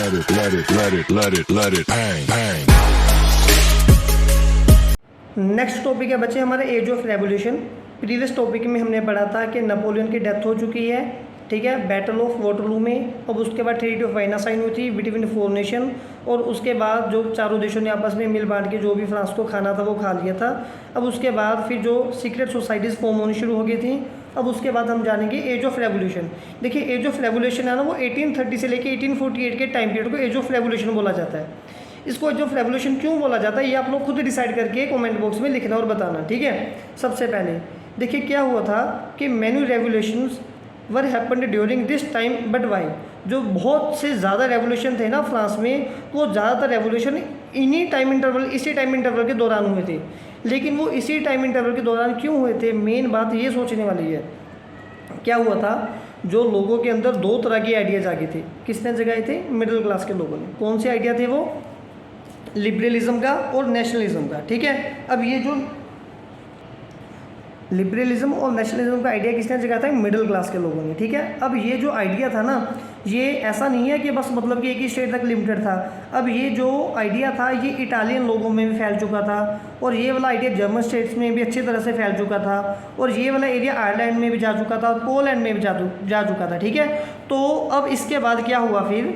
bang. Next topic है बच्चे हमारा age of revolution. Previous topic में हमने पढ़ा था कि नेपोलियन की डेथ हो चुकी है, ठीक है, बैटल ऑफ वाटरलू में। अब उसके बाद ट्रीटी ऑफ वाइना साइन हुई थी बिटवीन फोर नेशन, और उसके बाद जो चारों देशों ने आपस में मिल बांट के जो भी फ्रांस को खाना था वो खा लिया था। अब उसके बाद फिर जो सीक्रेट सोसाइटीज़ फॉर्म होनी शुरू हो गई थी। अब उसके बाद हम जानेंगे एज ऑफ रेवोल्यूशन। देखिए एज ऑफ रेवोल्यूशन है ना, वो 1830 से लेकर 1848 के टाइम पीरियड को एज ऑफ रेवोल्यूशन बोला जाता है। इसको एज ऑफ रेवोल्यूशन क्यों बोला जाता है ये आप लोग खुद डिसाइड करके कमेंट बॉक्स में लिखना और बताना, ठीक है। सबसे पहले देखिए क्या हुआ था कि many revolutions were happened during this time, but why. जो बहुत से ज़्यादा रेवोल्यूशन थे ना फ्रांस में, वो ज़्यादातर रेवोल्यूशन इन्हीं टाइम इंटरवल, इसी टाइम इंटरवल के दौरान हुए थे। लेकिन वो इसी टाइम इंटरवल के दौरान क्यों हुए थे, मेन बात ये सोचने वाली है। क्या हुआ था, जो लोगों के अंदर दो तरह के आइडियाज़ आ गए थे। किसने जगाए थे? मिडिल क्लास के लोगों ने। कौन से आइडिया थे वो? लिबरलिज्म का और नेशनलिज्म का, ठीक है। अब ये जो लिबरलिज्म और नेशनलिज्म का आइडिया किसने जगाया था? मिडिल क्लास के लोगों ने, ठीक है। अब ये जो आइडिया था ना, ये ऐसा नहीं है कि बस मतलब कि एक ही स्टेट तक लिमिटेड था। अब ये जो आइडिया था ये इटालियन लोगों में भी फैल चुका था, और ये वाला आइडिया जर्मन स्टेट्स में भी अच्छी तरह से फैल चुका था, और ये वाला एरिया आयरलैंड में भी जा चुका था, और पोलैंड में भी जा चुका था, ठीक है। तो अब इसके बाद क्या हुआ, फिर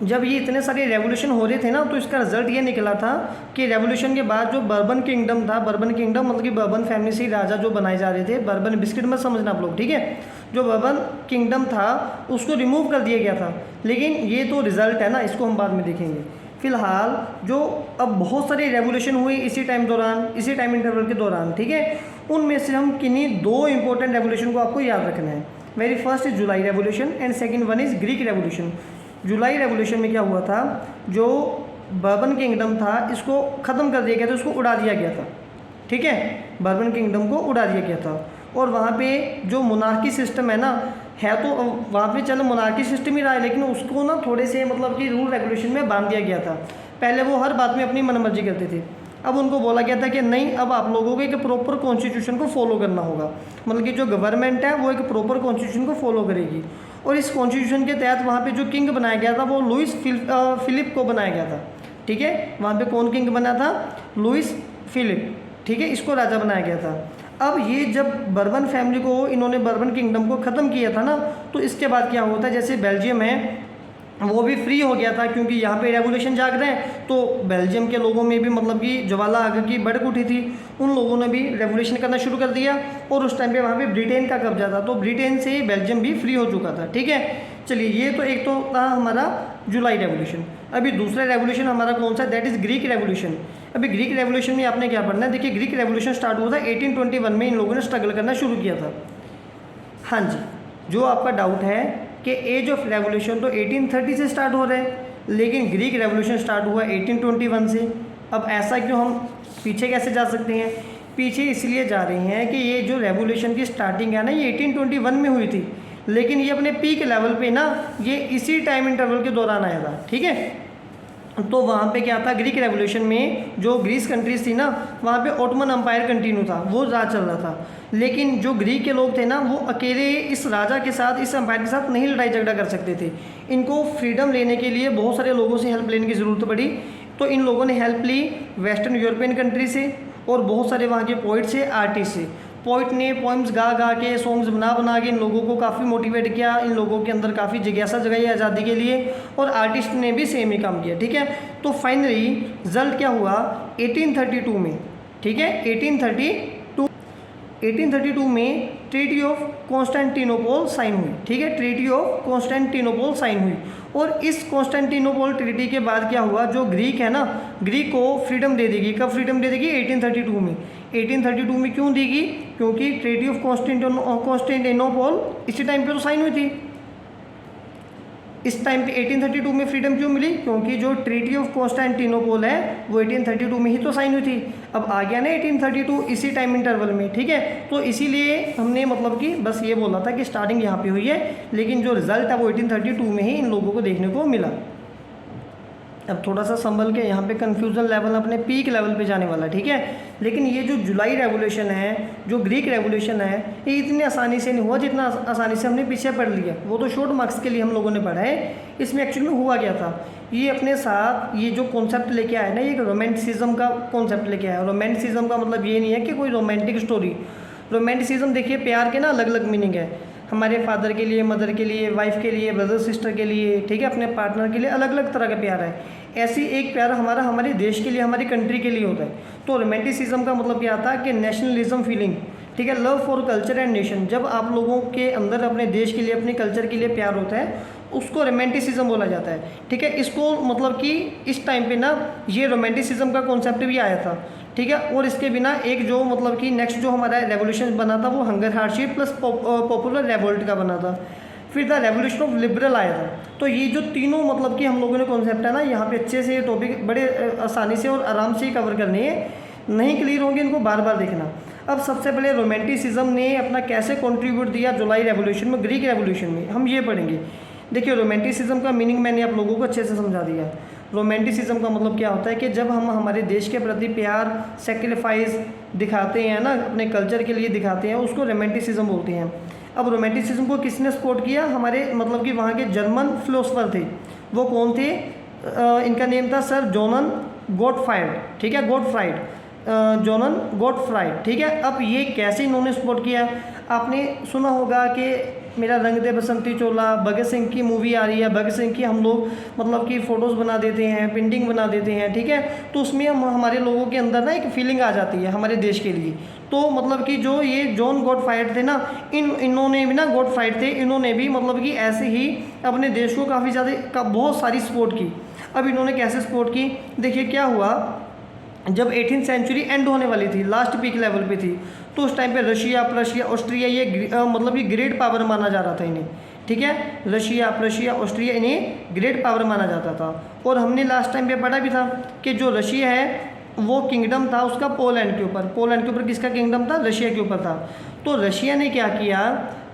जब ये इतने सारे रेवोल्यूशन हो रहे थे ना, तो इसका रिजल्ट ये निकला था कि रेवोल्यूशन के बाद जो बर्बन किंगडम था, बर्बन किंगडम मतलब कि बर्बन फैमिली से राजा जो बनाए जा रहे थे, बर्बन बिस्किट मत समझना आप लोग, ठीक है। जो बर्बन किंगडम था उसको रिमूव कर दिया गया था। लेकिन ये तो रिजल्ट है ना, इसको हम बाद में देखेंगे। फिलहाल जो अब बहुत सारे रेवोल्यूशन हुए इसी टाइम दौरान, इसी टाइम इंटरवल के दौरान, ठीक है। उनमें से हम किन्हीं दो इंपॉर्टेंट रेवोल्यूशन को आपको याद रखना है। Very first is July revolution and second one is Greek revolution. July revolution में क्या हुआ था, जो बर्बन किंगडम था इसको ख़त्म कर दिया गया था, उसको उड़ा दिया गया था, ठीक है। बर्बन किंगडम को उड़ा दिया गया था, और वहाँ पे जो मोनार्की सिस्टम है ना, है तो वहाँ पे चलो मोनार्की सिस्टम ही रहा है, लेकिन उसको ना थोड़े से मतलब कि रूल रेगुलेशन में बांध दिया गया था। पहले वो हर बात में अपनी मनमर्जी करते थे। अब उनको बोला गया था कि नहीं, अब आप लोगों को एक प्रॉपर कॉन्स्टिट्यूशन को फॉलो करना होगा, मतलब कि जो गवर्नमेंट है वो एक प्रॉपर कॉन्स्टिट्यूशन को फॉलो करेगी। और इस कॉन्स्टिट्यूशन के तहत वहाँ पे जो किंग बनाया गया था वो लुइस फिलिप को बनाया गया था, ठीक है। वहाँ पे कौन किंग बना था? लुइस फिलिप, ठीक है, इसको राजा बनाया गया था। अब ये जब बर्बन फैमिली को, इन्होंने बर्बन किंगडम को ख़त्म किया था ना, तो इसके बाद क्या होता है, जैसे बेल्जियम है वो भी फ्री हो गया था, क्योंकि यहाँ पे रेवोल्यूशन जाग रहे हैं, तो बेल्जियम के लोगों में भी मतलब कि ज्वाला आग की भड़क उठी थी, उन लोगों ने भी रेवोल्यूशन करना शुरू कर दिया। और उस टाइम पे वहाँ पे ब्रिटेन का कब्जा था, तो ब्रिटेन से बेल्जियम भी फ्री हो चुका था, ठीक है। चलिए ये तो एक तो था हमारा जुलाई रेवोल्यूशन। अभी दूसरा रेवोल्यूशन हमारा कौन सा? That is Greek revolution. अभी ग्रीक रेवोल्यूशन में आपने क्या पढ़ना है? देखिए ग्रीक रेवोल्यूशन स्टार्ट हुआ था 1821 में, इन लोगों ने स्ट्रगल करना शुरू किया था। हाँ जी, जो आपका डाउट है कि एज ऑफ रेवोल्यूशन तो 1830 से स्टार्ट हो रहा है, लेकिन ग्रीक रेवोल्यूशन स्टार्ट हुआ 1821 से। अब ऐसा क्यों, हम पीछे कैसे जा सकते हैं? पीछे इसलिए जा रहे हैं कि ये जो रेवोल्यूशन की स्टार्टिंग है ना, ये 1821 में हुई थी, लेकिन ये अपने पीक लेवल पे ना ये इसी टाइम इंटरवल के दौरान आया था, ठीक है। तो वहाँ पे क्या था, ग्रीक रेवोल्यूशन में जो ग्रीस कंट्रीज थी ना, वहाँ पे ऑटोमन अम्पायर कंटिन्यू था, वो राज चल रहा था। लेकिन जो ग्रीक के लोग थे ना, वो अकेले इस राजा के साथ, इस अम्पायर के साथ नहीं लड़ाई झगड़ा कर सकते थे। इनको फ्रीडम लेने के लिए बहुत सारे लोगों से हेल्प लेने की ज़रूरत पड़ी। तो इन लोगों ने हेल्प ली वेस्टर्न यूरोपियन कंट्री से, और बहुत सारे वहाँ के पोइट से, आर्टिस्ट से। पोइट ने पोइम्स गा गा के, सॉन्ग्स बना के इन लोगों को काफ़ी मोटिवेट किया, इन लोगों के अंदर काफ़ी जिज्ञासा जगाई आज़ादी के लिए, और आर्टिस्ट ने भी सेम ही काम किया, ठीक है। तो फाइनली रिजल्ट क्या हुआ 1832 में, ठीक है। 1832 में ट्रीटी ऑफ कॉन्स्टेंटिनोपल साइन हुई, ठीक है। ट्रीटी ऑफ कॉन्स्टेंटिनोपल साइन हुई, और इस कॉन्स्टेंटिनोपल ट्रीटी के बाद क्या हुआ, जो ग्रीक है ना, ग्रीक को फ्रीडम दे देगी। कब फ्रीडम दे देगी? 1832 में। 1832 में क्यों देगी? क्योंकि ट्रीटी ऑफ कॉन्स्टेंटिनोपल इसी टाइम पे तो साइन हुई थी। इस टाइम पे 1832 में फ्रीडम क्यों मिली? क्योंकि जो ट्रीटी ऑफ कॉन्स्टेंटिनोपल है वो 1832 में ही तो साइन हुई थी। अब आ गया ना 1832 इसी टाइम इंटरवल में, ठीक है। तो इसीलिए हमने मतलब कि बस ये बोला था कि स्टार्टिंग यहाँ पे हुई है, लेकिन जो रिजल्ट है वो 1832 में ही इन लोगों को देखने को मिला। अब थोड़ा सा संभल के, यहाँ पे कन्फ्यूज़न लेवल अपने पीक लेवल पे जाने वाला, ठीक है। लेकिन ये जो जुलाई रेवोल्यूशन है, जो ग्रीक रेवोल्यूशन है, ये इतनी आसानी से नहीं हुआ जितना आसानी से हमने पीछे पढ़ लिया। वो तो शॉर्ट मार्क्स के लिए हम लोगों ने पढ़ा है। इसमें एक्चुअली में हुआ क्या था, ये अपने साथ ये जो कॉन्सेप्ट लेके आया ना, ये एक रोमांटिसिज्म का कॉन्सेप्ट लेके आया। रोमांटिसिज्म का मतलब ये नहीं है कि कोई रोमांटिक स्टोरी। रोमांटिसिज्म देखिए, प्यार के ना अलग अलग मीनिंग है। हमारे फादर के लिए, मदर के लिए, वाइफ के लिए, ब्रदर सिस्टर के लिए, ठीक है, अपने पार्टनर के लिए अलग अलग तरह का प्यार है। ऐसी एक प्यार हमारा हमारे देश के लिए, हमारी कंट्री के लिए होता है। तो रोमांटिसिज्म का मतलब क्या था कि नेशनलिज्म फीलिंग, ठीक है, love for culture and nation. जब आप लोगों के अंदर अपने देश के लिए, अपने कल्चर के लिए प्यार होता है, उसको रोमांटिसिज्म बोला जाता है, ठीक है। इसको मतलब कि इस टाइम पे ना ये रोमांटिसिज्म का कॉन्सेप्ट भी आया था, ठीक है। और इसके बिना एक जो मतलब कि नेक्स्ट जो हमारा रेवोल्यूशन बना था वो हंगर हार्डशिप प्लस पॉपुलर रेवोल्ट का बना था। फिर द रेवोल्यूशन ऑफ लिबरल आया था। तो ये जो तीनों मतलब कि हम लोगों ने कॉन्सेप्ट है ना, यहाँ पे अच्छे से ये टॉपिक बड़े आसानी से और आराम से ही कवर करने हैं। नहीं क्लियर होंगे इनको बार बार देखना। अब सबसे पहले रोमांटिसिज्म ने अपना कैसे कंट्रीब्यूट दिया जुलाई रेवोल्यूशन में, ग्रीक रेवोल्यूशन में, हम ये पढ़ेंगे। देखिए, रोमांटिसिज्म का मीनिंग मैंने आप लोगों को अच्छे से समझा दिया। रोमांटिसिज्म का मतलब क्या होता है कि जब हम हमारे देश के प्रति प्यार, सेक्रीफाइस दिखाते हैं ना, अपने कल्चर के लिए दिखाते हैं, उसको रोमांटिसिज्म बोलते हैं। अब रोमांटिसिज्म को किसने सपोर्ट किया, हमारे मतलब कि वहाँ के जर्मन फिलोसफर थे। वो कौन थे, इनका नेम था सर जॉन गॉटफ्राइड, ठीक है, गॉटफ्राइड, जॉन गॉटफ्राइड, ठीक है। अब ये कैसे इन्होंने सपोर्ट किया, आपने सुना होगा कि मेरा रंग दे बसंती चोला, भगत सिंह की मूवी आ रही है, भगत सिंह की हम लोग मतलब कि फ़ोटोज़ बना देते हैं, पेंटिंग बना देते हैं, ठीक है। तो उसमें हम हमारे लोगों के अंदर ना एक फीलिंग आ जाती है हमारे देश के लिए। तो मतलब कि जो ये जॉन गॉटफ्राइड थे ना, इन्होंने भी ना, गॉटफ्राइड थे, इन्होंने भी मतलब कि ऐसे ही अपने देश को काफ़ी ज़्यादा बहुत सारी सपोर्ट की। अब इन्होंने कैसे सपोर्ट की, देखिए क्या हुआ, जब 18th सेंचुरी एंड होने वाली थी, लास्ट पीक लेवल पे थी, तो उस टाइम पे रशिया, प्रशिया, ऑस्ट्रिया, ये मतलब ये ग्रेट पावर माना जा रहा था इन्हें, ठीक है। रशिया, प्रशिया, ऑस्ट्रिया, इन्हें ग्रेट पावर माना जाता था। और हमने लास्ट टाइम पे पढ़ा भी था कि जो रशिया है वो किंगडम था उसका पोलैंड के ऊपर। पोलैंड के ऊपर किसका किंगडम था, रशिया के ऊपर था। तो रशिया ने क्या किया,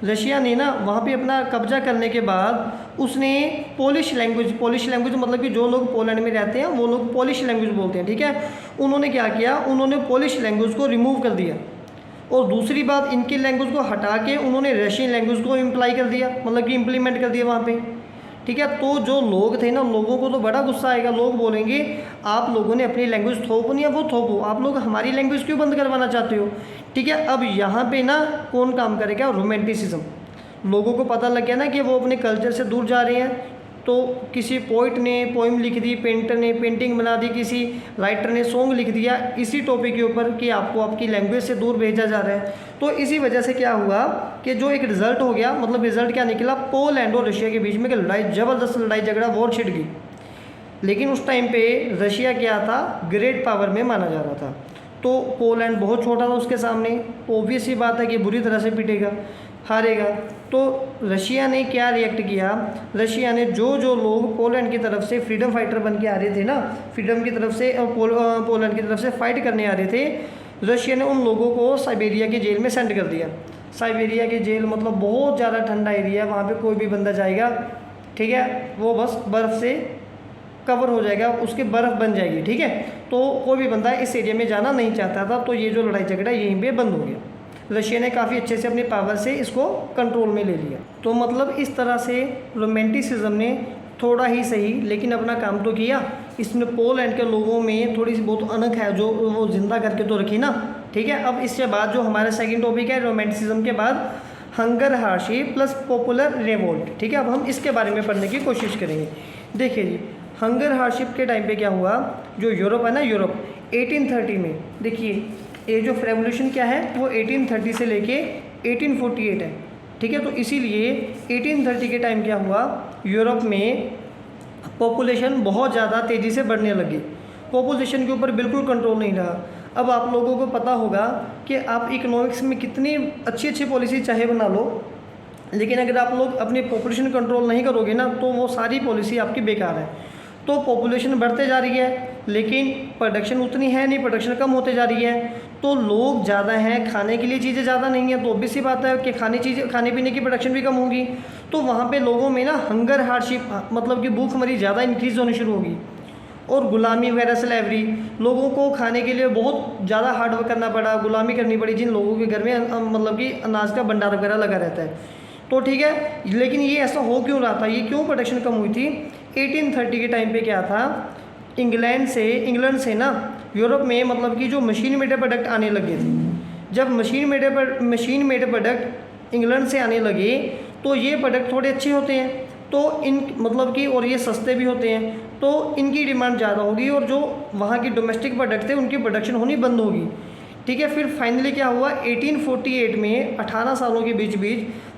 रशिया ने ना वहाँ पे अपना कब्जा करने के बाद उसने पोलिश लैंग्वेज मतलब कि जो लोग पोलैंड में रहते हैं वो लोग पोलिश लैंग्वेज बोलते हैं, ठीक है। उन्होंने क्या किया, उन्होंने पोलिश लैंग्वेज को रिमूव कर दिया। और दूसरी बात, इनकी लैंग्वेज को हटा के उन्होंने रशियन लैंग्वेज को इम्प्लाई कर दिया, मतलब कि इम्प्लीमेंट कर दिया वहाँ पे, ठीक है। तो जो लोग थे ना, लोगों को तो बड़ा गुस्सा आएगा। लोग बोलेंगे आप लोगों ने अपनी लैंग्वेज थोपो नहीं है, वो थोपो, आप लोग हमारी लैंग्वेज क्यों बंद करवाना चाहते हो, ठीक है। अब यहाँ पे ना कौन काम करेगा, रोमांटिसिज्म। लोगों को पता लग गया ना कि वो अपने कल्चर से दूर जा रहे हैं। तो किसी पोइट ने पोइम लिख दी, पेंटर ने पेंटिंग बना दी, किसी राइटर ने सॉन्ग लिख दिया इसी टॉपिक के ऊपर कि आपको आपकी लैंग्वेज से दूर भेजा जा रहा है। तो इसी वजह से क्या हुआ कि जो एक रिज़ल्ट हो गया, मतलब रिज़ल्ट क्या निकला, पोलैंड और रशिया के बीच में लड़ाई, ज़बरदस्त लड़ाई झगड़ा, वॉर छिड़ गई। लेकिन उस टाइम पे रशिया क्या था, ग्रेट पावर में माना जा रहा था। तो पोलैंड बहुत छोटा था उसके सामने, ऑब्वियस ही बात है कि बुरी तरह से पिटेगा, हारेगा। तो रशिया ने क्या रिएक्ट किया, रशिया ने जो लोग पोलैंड की तरफ से फ्रीडम फाइटर बन के आ रहे थे ना, फ्रीडम की तरफ से पोलैंड की तरफ से फाइट करने आ रहे थे, रशिया ने उन लोगों को साइबेरिया की जेल में सेंड कर दिया। साइबेरिया की जेल मतलब बहुत ज़्यादा ठंडा एरिया, वहाँ पे कोई भी बंदा जाएगा, ठीक है, वो बस बर्फ़ से कवर हो जाएगा, उसकी बर्फ़ बन जाएगी, ठीक है। तो कोई भी बंदा इस एरिया में जाना नहीं चाहता था। तो ये जो लड़ाई झगड़ा यहीं पे बंद हो गया। रशिया ने काफ़ी अच्छे से अपनी पावर से इसको कंट्रोल में ले लिया। तो मतलब इस तरह से रोमांटिसिज्म ने थोड़ा ही सही लेकिन अपना काम तो किया। इसने पोलैंड के लोगों में थोड़ी सी बहुत अनक है जो वो जिंदा करके तो रखी ना, ठीक है। अब इसके बाद जो हमारा सेकंड टॉपिक है रोमांटिसिज्म के बाद hunger hardship plus popular revolt, ठीक है। अब हम इसके बारे में पढ़ने की कोशिश करेंगे। देखिए जी, हंगर हार्डशिप के टाइम पे क्या हुआ, जो यूरोप है ना, यूरोप 1830 में, देखिए एज ऑफ रेवोल्यूशन क्या है, वो 1830 से लेके 1848 है, ठीक है। तो इसीलिए 1830 के टाइम क्या हुआ, यूरोप में पॉपुलेशन बहुत ज़्यादा तेज़ी से बढ़ने लगी। पॉपुलेशन के ऊपर बिल्कुल कंट्रोल नहीं रहा। अब आप लोगों को पता होगा कि आप इकोनॉमिक्स में कितनी अच्छी अच्छी पॉलिसी चाहे बना लो, लेकिन अगर आप लोग अपनी पॉपुलेशन कंट्रोल नहीं करोगे ना, तो वो सारी पॉलिसी आपकी बेकार है। तो पॉपुलेशन बढ़ते जा रही है लेकिन प्रोडक्शन उतनी है नहीं, प्रोडक्शन कम होते जा रही है। तो लोग ज़्यादा हैं, खाने के लिए चीज़ें ज़्यादा नहीं है, तो ऑब्वियस सी बात है कि खाने पीने की प्रोडक्शन भी कम होगी। तो वहाँ पे लोगों में ना हंगर हार्डशिप मतलब कि भूखमरी ज़्यादा इंक्रीज़ होनी शुरू होगी। और गुलामी वगैरह स्लेवरी, लोगों को खाने के लिए बहुत ज़्यादा हार्ड वर्क करना पड़ा, गुलामी करनी पड़ी जिन लोगों के घर में मतलब कि अनाज का भंडार वगैरह लगा रहता है। तो ठीक है, लेकिन ये ऐसा हो क्यों रहा था, ये क्यों प्रोडक्शन कम हुई थी? 1830 के टाइम पे क्या था, इंग्लैंड से ना यूरोप में मतलब कि जो मशीन मेड प्रोडक्ट आने लगे थे। जब मशीन मेड प्रोडक्ट इंग्लैंड से आने लगे तो ये प्रोडक्ट थोड़े अच्छे होते हैं, तो इन मतलब कि और ये सस्ते भी होते हैं, तो इनकी डिमांड ज़्यादा होगी और जो वहाँ की डोमेस्टिक प्रोडक्ट थे उनकी प्रोडक्शन होनी बंद होगी। ठीक है, फिर फाइनली क्या हुआ, 1848 में 18 सालों के बीच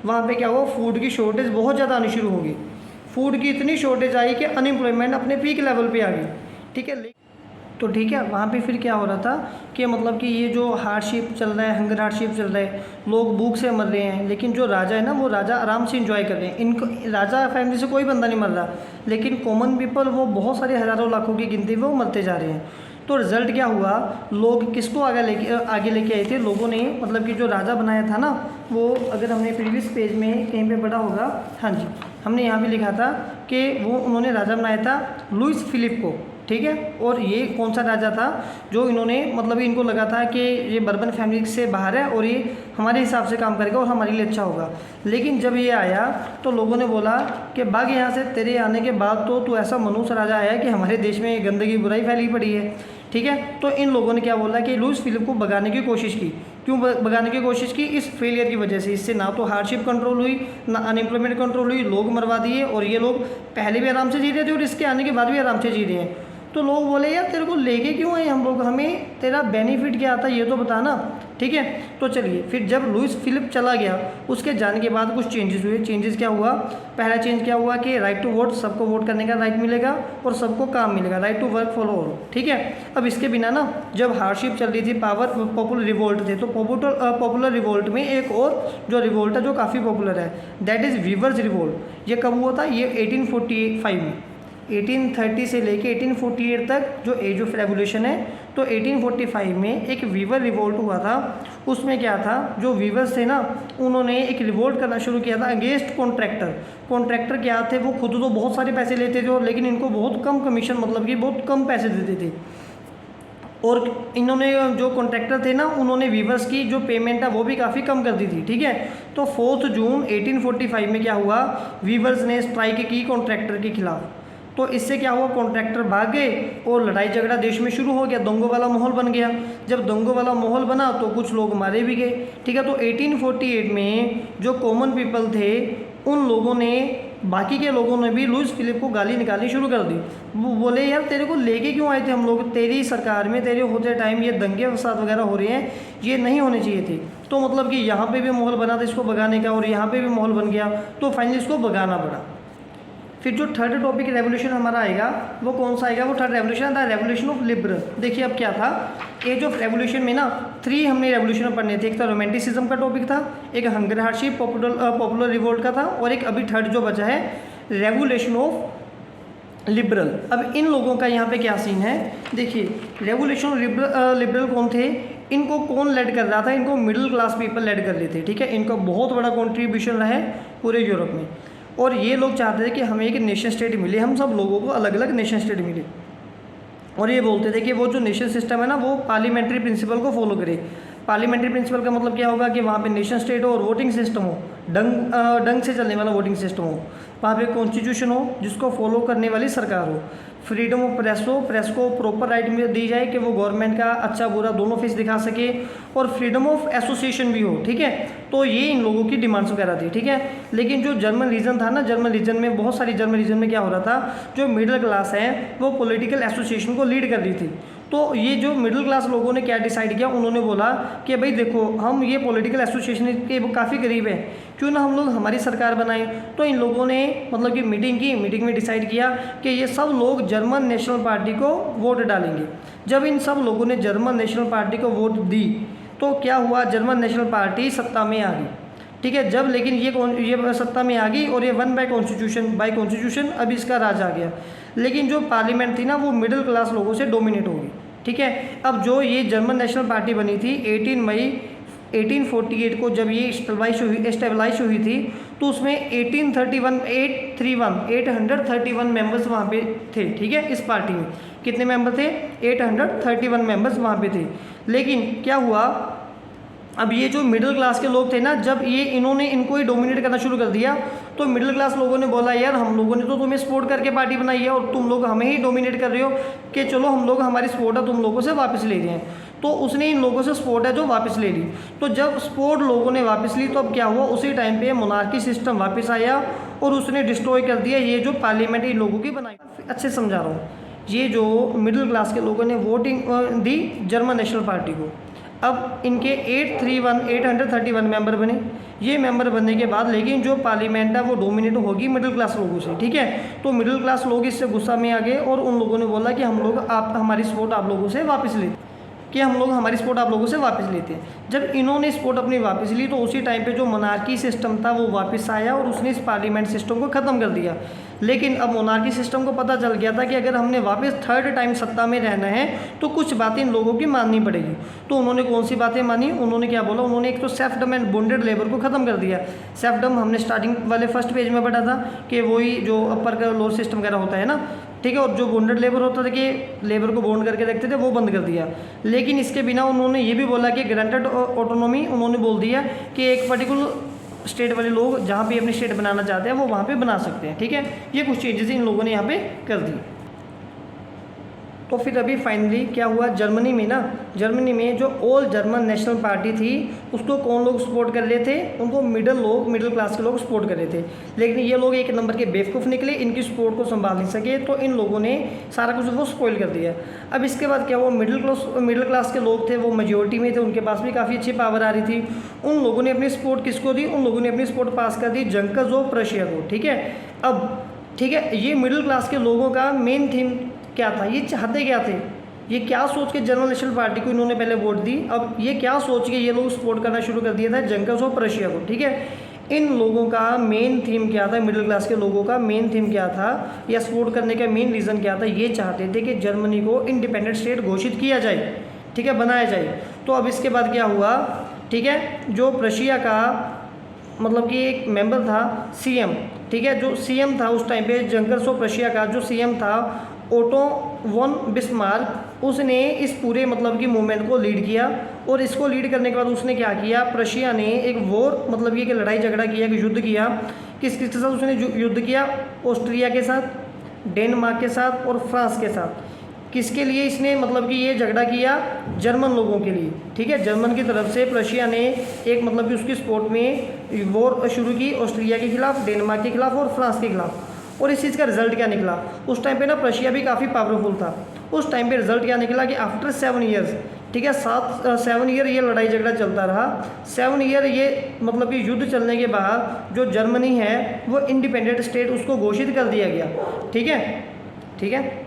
वहाँ पे क्या हुआ, फूड की शॉर्टेज बहुत ज़्यादा आनी शुरू होगी। फूड की इतनी शॉर्टेज आई कि अनएम्प्लॉयमेंट अपने पीक लेवल पे आ गई। ठीक है, तो ठीक है, वहाँ पे फिर क्या हो रहा था कि मतलब कि ये जो हार्डशिप चल रहा है, हंगर हार्डशिप चल रहा है, लोग भूख से मर रहे हैं, लेकिन जो राजा है ना वो राजा आराम से इंजॉय कर रहे हैं। इनको राजा फैमिली से कोई बंदा नहीं मर रहा, लेकिन कॉमन पीपल वो बहुत सारे हज़ारों लाखों की गिनती में वो मरते जा रहे हैं। तो रिज़ल्ट क्या हुआ, लोग किसको आगे लेके आए थे, लोगों ने मतलब कि जो राजा बनाया था ना, वो अगर हमने प्रीवियस पेज में कहीं पे पढ़ा होगा, हाँ जी, हमने यहाँ भी लिखा था कि वो उन्होंने राजा बनाया था लुइस फिलिप को। ठीक है, और ये कौन सा राजा था जो इन्होंने मतलब इनको लगा था कि ये बर्बन फैमिली से बाहर है और ये हमारे हिसाब से काम करेगा और हमारे लिए अच्छा होगा। लेकिन जब ये आया तो लोगों ने बोला कि भाग यहाँ से, तेरे आने के बाद तो तू ऐसा मनुष्य राजा आया कि हमारे देश में गंदगी बुराई फैली पड़ी है। ठीक है, तो इन लोगों ने क्या बोला कि लुइस फिलिप को भगाने की कोशिश की। क्यों भगाने की कोशिश की? इस फेलियर की वजह से। इससे ना तो हार्डशिप कंट्रोल हुई, ना अनएम्प्लॉयमेंट कंट्रोल हुई, लोग मरवा दिए, और ये लोग पहले भी आराम से जी रहे थे और इसके आने के बाद भी आराम से जी रहे हैं। तो लोग बोले यार तेरे को लेके क्यों आए हम लोग, हमें तेरा बेनिफिट क्या आता है ये तो बता ना। ठीक है, तो चलिए, फिर जब लुइस फिलिप चला गया उसके जाने के बाद कुछ चेंजेस हुए। चेंजेस क्या हुआ? पहला चेंज क्या हुआ कि राइट टू वोट, सबको वोट करने का राइट मिलेगा और सबको काम मिलेगा, right to work for all. ठीक है, अब इसके बिना ना जब हार्डशिप चल रही थी, पॉपुलर रिवोल्ट थे, तो पॉपुलर रिवोल्ट में एक और जो रिवोल्ट है जो काफ़ी पॉपुलर है, दैट इज़ वीवर्स रिवोल्ट। ये कब हुआ था? ये 1845 में। 1830 से लेके 1848 तक जो एज ऑफ रेवोल्यूशन है, तो 1845 में एक वीवर रिवोल्ट हुआ था। उसमें क्या था, जो वीवर्स थे ना उन्होंने एक रिवोल्ट करना शुरू किया था अगेंस्ट कॉन्ट्रैक्टर। कॉन्ट्रैक्टर क्या थे, वो खुद तो बहुत सारे पैसे लेते थे और लेकिन इनको बहुत कम कमीशन, मतलब कि बहुत कम पैसे देते थे। और इन्होंने जो कॉन्ट्रैक्टर थे ना उन्होंने वीवर्स की जो पेमेंट है वो भी काफ़ी कम कर दी थी। ठीक है, तो 4 जून 1845 में क्या हुआ, वीवर्स ने स्ट्राइक की कॉन्ट्रैक्टर के खिलाफ। तो इससे क्या हुआ, कॉन्ट्रैक्टर भाग गए और लड़ाई झगड़ा देश में शुरू हो गया, दंगों वाला माहौल बन गया। जब दंगों वाला माहौल बना तो कुछ लोग मारे भी गए। ठीक है, तो 1848 में जो कॉमन पीपल थे उन लोगों ने, बाकी के लोगों ने भी लुइस फिलिप को गाली निकालनी शुरू कर दी। वो बोले यार तेरे को लेके क्यों आए थे हम लोग, तेरी सरकार में तेरे होते टाइम ये दंगे फसाद वगैरह हो रहे हैं, ये नहीं होने चाहिए थे। तो मतलब कि यहाँ पे भी माहौल बना था इसको भगाने का और यहाँ पे भी माहौल बन गया, तो फाइनली इसको भगाना पड़ा। फिर जो थर्ड टॉपिक रेवोल्यूशन हमारा आएगा वो कौन सा आएगा, वो थर्ड रेवोल्यूशन था, रेवोल्यूशन ऑफ लिबरल। देखिए अब क्या था, एज ऑफ रेवोल्यूशन में ना 3 हमने रेवोल्यूशन पढ़ने थे। एक था रोमांटिसिज्म का टॉपिक था, एक हंगर हार्डशिप पॉपुलर रिवोल्ट का था, और एक अभी थर्ड जो बचा है रेवोल्यूशन ऑफ लिबरल। अब इन लोगों का यहाँ पे क्या सीन है, देखिए रेवोल्यूशन लिबरल कौन थे, इनको कौन लेड कर रहा था, इनको मिडिल क्लास पीपल लेड कर रहे थे। ठीक है, इनका बहुत बड़ा कॉन्ट्रीब्यूशन रहा है पूरे यूरोप में, और ये लोग चाहते थे कि हमें एक नेशन स्टेट मिले, हम सब लोगों को अलग अलग नेशन स्टेट मिले। और ये बोलते थे कि वो जो नेशन सिस्टम है ना वो पार्लियामेंट्री प्रिंसिपल को फॉलो करे। पार्लियामेंट्री प्रिंसिपल का मतलब क्या होगा कि वहाँ पे नेशन स्टेट हो और वोटिंग सिस्टम हो, ढंग से चलने वाला वोटिंग सिस्टम हो, वहाँ पे कॉन्स्टिट्यूशन हो जिसको फॉलो करने वाली सरकार हो, फ्रीडम ऑफ प्रेस हो, प्रेस को प्रॉपर राइट में दी जाए कि वो गवर्नमेंट का अच्छा बुरा दोनों फेस दिखा सके, और फ्रीडम ऑफ एसोसिएशन भी हो। ठीक है, तो ये इन लोगों की डिमांड्स वगैरह थी। ठीक है, लेकिन जो जर्मन रीजन था ना, जर्मन रीजन में बहुत सारी जर्मन रीजन में क्या हो रहा था, जो मिडिल क्लास है वो पॉलिटिकल एसोसिएशन को लीड कर रही थी। तो ये जो मिडिल क्लास लोगों ने क्या डिसाइड किया, उन्होंने बोला कि भाई देखो हम ये पॉलिटिकल एसोसिएशन के काफ़ी करीब है, क्यों ना हम लोग हमारी सरकार बनाएं। तो इन लोगों ने मतलब कि मीटिंग में डिसाइड किया कि ये सब लोग जर्मन नेशनल पार्टी को वोट डालेंगे। जब इन सब लोगों ने जर्मन नेशनल पार्टी को वोट दी तो क्या हुआ, जर्मन नेशनल पार्टी सत्ता में आ गई। ठीक है, जब लेकिन ये सत्ता में आ गई और ये वन बाय कॉन्स्टिट्यूशन अब इसका राज आ गया। लेकिन जो पार्लियामेंट थी ना वो मिडिल क्लास लोगों से डोमिनेट होगी। ठीक है, अब जो ये जर्मन नेशनल पार्टी बनी थी 18 मई 1848 को जब ये एस्टेब्लाइश हुई थी तो उसमें 831 मेंबर्स वहाँ पे थे, ठीक है। इस पार्टी में कितने मेंबर थे? 831 मेंबर्स वहाँ पे थे। लेकिन क्या हुआ, अब ये जो मिडिल क्लास के लोग थे ना, जब ये इन्होंने इनको ही डोमिनेट करना शुरू कर दिया तो मिडिल क्लास लोगों ने बोला यार हम लोगों ने तो तुम्हें सपोर्ट करके पार्टी बनाई है और तुम लोग हमें ही डोमिनेट कर रहे हो कि चलो हम लोग हमारी सपोर्ट है तुम लोगों से वापस ले रहे हैं। तो उसने इन लोगों से सपोर्ट है जो वापस ले ली। तो जब सपोर्ट लोगों ने वापस ली तो अब क्या हुआ, उसी टाइम पे मोनार्की सिस्टम वापस आया और उसने डिस्ट्रॉय कर दिया ये जो पार्लियामेंट इन लोगों की बनाई। अच्छे समझा रहा हूँ, ये जो मिडिल क्लास के लोगों ने वोटिंग दी जर्मन नेशनल पार्टी को। अब इनके 831 मेंबर बने। ये मेंबर बनने के बाद लेकिन जो पार्लियामेंट है वो डोमिनेट होगी मिडिल क्लास लोगों से, ठीक है। तो मिडिल क्लास लोग इससे गुस्सा में आ गए और उन लोगों ने बोला कि हम लोग हमारी सपोर्ट आप लोगों से वापस लेते हैं। जब इन्होंने सपोर्ट अपनी वापस ली तो उसी टाइम पे जो मोनार्की सिस्टम था वो वापस आया और उसने इस पार्लियामेंट सिस्टम को ख़त्म कर दिया। लेकिन अब मोनार्की सिस्टम को पता चल गया था कि अगर हमने वापस थर्ड टाइम सत्ता में रहना है तो कुछ बातें इन लोगों की माननी पड़ेगी। तो उन्होंने कौन सी बातें मानी? उन्होंने क्या बोला, उन्होंने एक तो सेल्फडम एंड बॉन्डेड लेबर को ख़त्म कर दिया। सेल्फडम हमने स्टार्टिंग वाले फर्स्ट पेज में पढ़ा था कि वही जो अपर का लोअर सिस्टम वगैरह होता है ना, ठीक है। और जो बॉन्डेड लेबर होता था कि लेबर को बॉन्ड करके रखते थे वो बंद कर दिया। लेकिन इसके बिना उन्होंने ये भी बोला कि ग्रांटेड ऑटोनॉमी उन्होंने बोल दिया कि एक पर्टिकुलर स्टेट वाले लोग जहाँ पे अपनी स्टेट बनाना चाहते हैं वो वहाँ पे बना सकते हैं, ठीक है। ये कुछ चेंजेस इन लोगों ने यहाँ पे कर दी। तो फिर अभी फाइनली क्या हुआ, जर्मनी में जो ऑल जर्मन नेशनल पार्टी थी उसको कौन लोग सपोर्ट कर रहे थे? उनको मिडिल क्लास के लोग सपोर्ट कर रहे थे। लेकिन ये लोग एक नंबर के बेवकूफ़ निकले, इनकी सपोर्ट को संभाल नहीं सके तो इन लोगों ने सारा कुछ वो स्पॉइल कर दिया। अब इसके बाद क्या हुआ, मिडिल क्लास के लोग थे वो मेजोरिटी में थे, उनके पास भी काफ़ी अच्छी पावर आ रही थी। उन लोगों ने अपनी सपोर्ट किसको दी? उन लोगों ने अपनी सपोर्ट पास कर दी जंकर्स ऑफ रशिया को, ठीक है। अब ठीक है, ये मिडिल क्लास के लोगों का मेन थीम क्या था, ये चाहते क्या थे, ये क्या सोच के जर्मन नेशनल पार्टी को इन्होंने पहले वोट दी। अब ये क्या सोच के ये लोग सपोर्ट करना शुरू कर दिया था जंकर्स ऑफ रशिया को, ठीक है। इन लोगों का मेन थीम क्या था, मिडिल क्लास के लोगों का मेन थीम क्या था या सपोर्ट करने का मेन रीज़न क्या था? ये चाहते थे कि जर्मनी को इंडिपेंडेंट स्टेट घोषित किया जाए, ठीक है, बनाया जाए। तो अब इसके बाद क्या हुआ, ठीक है, जो रशिया का मतलब कि एक मेंबर था सीएम, ठीक है, जो सीएम था उस टाइम पे जंकर्स ऑफ रशिया का जो सीएम था ओटो वन बिस्मार्क, उसने इस पूरे मतलब की मूवमेंट को लीड किया। और इसको लीड करने के बाद उसने क्या किया, रशिया ने एक वॉर मतलब ये कि लड़ाई झगड़ा किया, कि युद्ध किया। किसके साथ उसने युद्ध किया? ऑस्ट्रिया के साथ, डेनमार्क के साथ और फ्रांस के साथ। किसके लिए इसने मतलब कि ये झगड़ा किया? जर्मन लोगों के लिए, ठीक है। जर्मन की तरफ से रशिया ने एक मतलब कि उसकी सपोर्ट में वॉर शुरू की ऑस्ट्रिया के खिलाफ, डेनमार्क के खिलाफ और फ्रांस के खिलाफ। और इस चीज़ का रिजल्ट क्या निकला? उस टाइम पे ना रशिया भी काफ़ी पावरफुल था। उस टाइम पे रिजल्ट क्या निकला कि आफ्टर 7 ईयर्स, ठीक है, 7 ईयर ये लड़ाई झगड़ा चलता रहा। 7 ईयर ये मतलब कि युद्ध चलने के बाद जो जर्मनी है वो इंडिपेंडेंट स्टेट उसको घोषित कर दिया गया, ठीक है।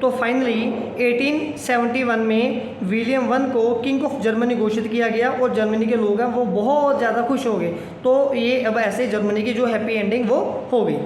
तो फाइनली 1871 में विलियम वन को किंग ऑफ जर्मनी घोषित किया गया और जर्मनी के लोग हैं वो बहुत ज़्यादा खुश हो गए। तो ये अब ऐसे जर्मनी की जो हैप्पी एंडिंग वो हो गई।